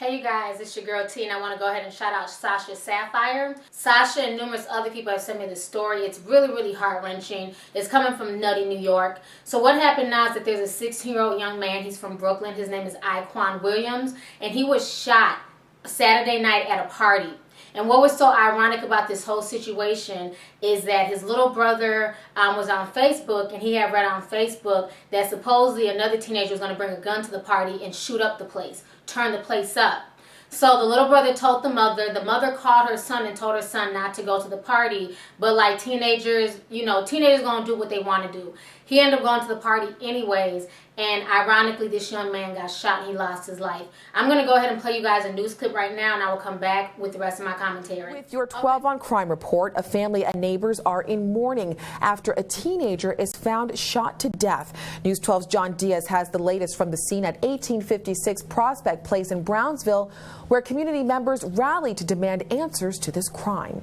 Hey you guys, it's your girl T, and I want to go ahead and shout out Sasha Sapphire. Sasha and numerous other people have sent me this story. It's really heart-wrenching. It's coming from Nutty, New York. So what happened now is that there's a 16-year-old young man. He's from Brooklyn. His name is Iquan Williams, and he was shot Saturday night at a party. And what was so ironic about this whole situation is that his little brother was on Facebook, and he had read on Facebook that supposedly another teenager was going to bring a gun to the party and shoot up the place, turn the place up. So the little brother told the mother called her son and told her son not to go to the party, but like teenagers, teenagers going to do what they want to do. He ended up going to the party anyways, and ironically this young man got shot and he lost his life. I'm going to go ahead and play you guys a news clip right now, and I will come back with the rest of my commentary. With your 12 on Crime report, a family and neighbors are in mourning after a teenager is found shot to death. News 12's John Diaz has the latest from the scene at 1856 Prospect Place in Brownsville, where community members rallied to demand answers to this crime.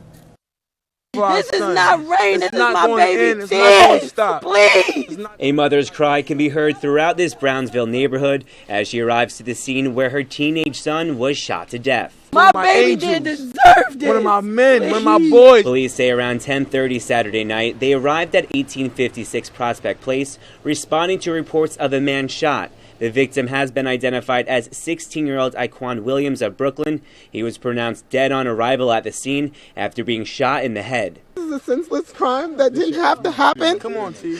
This is not rain. This is my baby. Please. A mother's cry can be heard throughout this Brownsville neighborhood as she arrives to the scene where her teenage son was shot to death. My baby didn't deserve this. One of my men, one of my boys. Police say around 10:30 Saturday night, they arrived at 1856 Prospect Place, responding to reports of a man shot. The victim has been identified as 16-year-old Iquan Williams of Brooklyn. He was pronounced dead on arrival at the scene after being shot in the head. This is a senseless crime that didn't have to happen. Come on, T.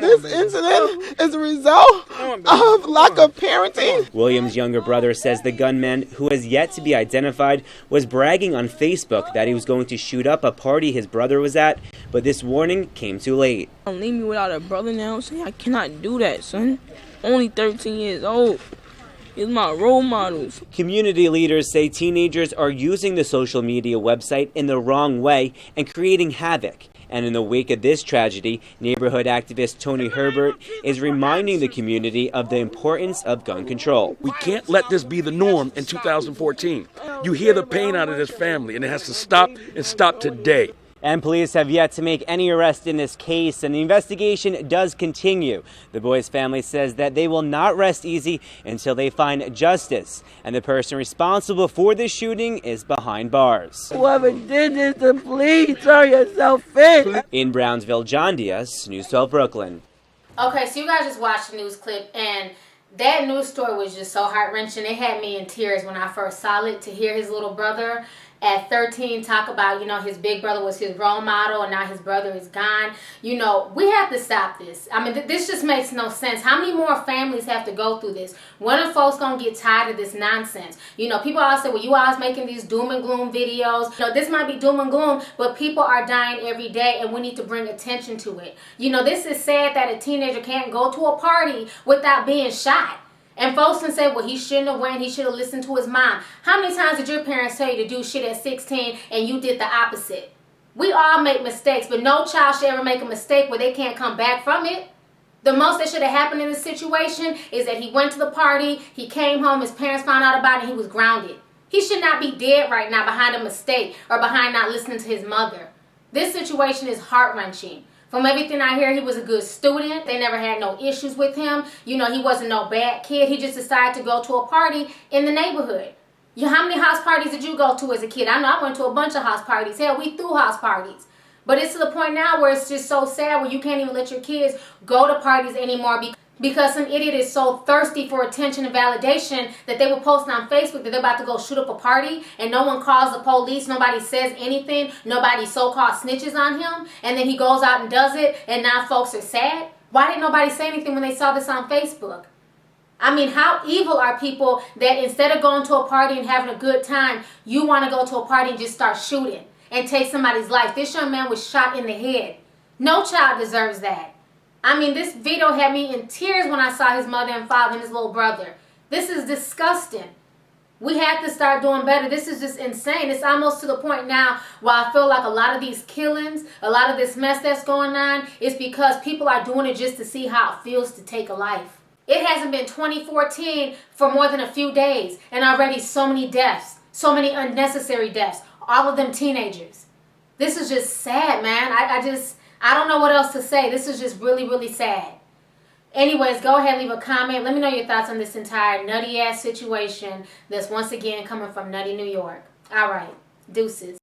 This incident is a result of lack of parenting. Williams' younger brother says the gunman, who has yet to be identified, was bragging on Facebook that he was going to shoot up a party his brother was at, but this warning came too late. Don't leave me without a brother now. Say I cannot do that, son. Only 13 years old. He's my role models. Community leaders say teenagers are using the social media website in the wrong way and creating havoc. And in the wake of this tragedy, neighborhood activist Tony Herbert is reminding the community of the importance of gun control. We can't let this be the norm in 2014. You hear the pain out of this family, and it has to stop, and stop today. And police have yet to make any arrest in this case, and the investigation does continue. The boy's family says that they will not rest easy until they find justice, and the person responsible for this shooting is behind bars. Whoever did this, please turn yourself in. In Brownsville, John Diaz, News 12 Brooklyn. Okay, so you guys just watched the news clip, and that news story was just so heart-wrenching. It had me in tears when I first saw it, to hear his little brother at 13 talk about, his big brother was his role model and now his brother is gone. We have to stop this. I mean, this just makes no sense. How many more families have to go through this? When are folks going to get tired of this nonsense? People always say, well, you always making these doom and gloom videos. This might be doom and gloom, but people are dying every day, and we need to bring attention to it. This is sad that a teenager can't go to a party without being shot. And folks can say, well, he shouldn't have went, he should have listened to his mom. How many times did your parents tell you to do shit at 16 and you did the opposite? We all make mistakes, but no child should ever make a mistake where they can't come back from it. The most that should have happened in this situation is that he went to the party, he came home, his parents found out about it, and he was grounded. He should not be dead right now behind a mistake or behind not listening to his mother. This situation is heart-wrenching. From everything I hear, he was a good student. They never had no issues with him. He wasn't no bad kid. He just decided to go to a party in the neighborhood. How many house parties did you go to as a kid? I know I went to a bunch of house parties. Hell, we threw house parties. But it's to the point now where it's just so sad where you can't even let your kids go to parties anymore because some idiot is so thirsty for attention and validation that they were posting on Facebook that they're about to go shoot up a party, and no one calls the police, nobody says anything, nobody so-called snitches on him, and then he goes out and does it, and now folks are sad? Why didn't nobody say anything when they saw this on Facebook? I mean, how evil are people that instead of going to a party and having a good time, you want to go to a party and just start shooting and take somebody's life? This young man was shot in the head. No child deserves that. I mean, this video had me in tears when I saw his mother and father and his little brother. This is disgusting. We have to start doing better. This is just insane. It's almost to the point now where I feel like a lot of these killings, a lot of this mess that's going on is because people are doing it just to see how it feels to take a life. It hasn't been 2014 for more than a few days, and already so many deaths, so many unnecessary deaths, all of them teenagers. This is just sad, man. I don't know what else to say. This is just really sad. Anyways, go ahead, leave a comment. Let me know your thoughts on this entire nutty ass situation that's once again coming from Nutty, New York. All right, deuces.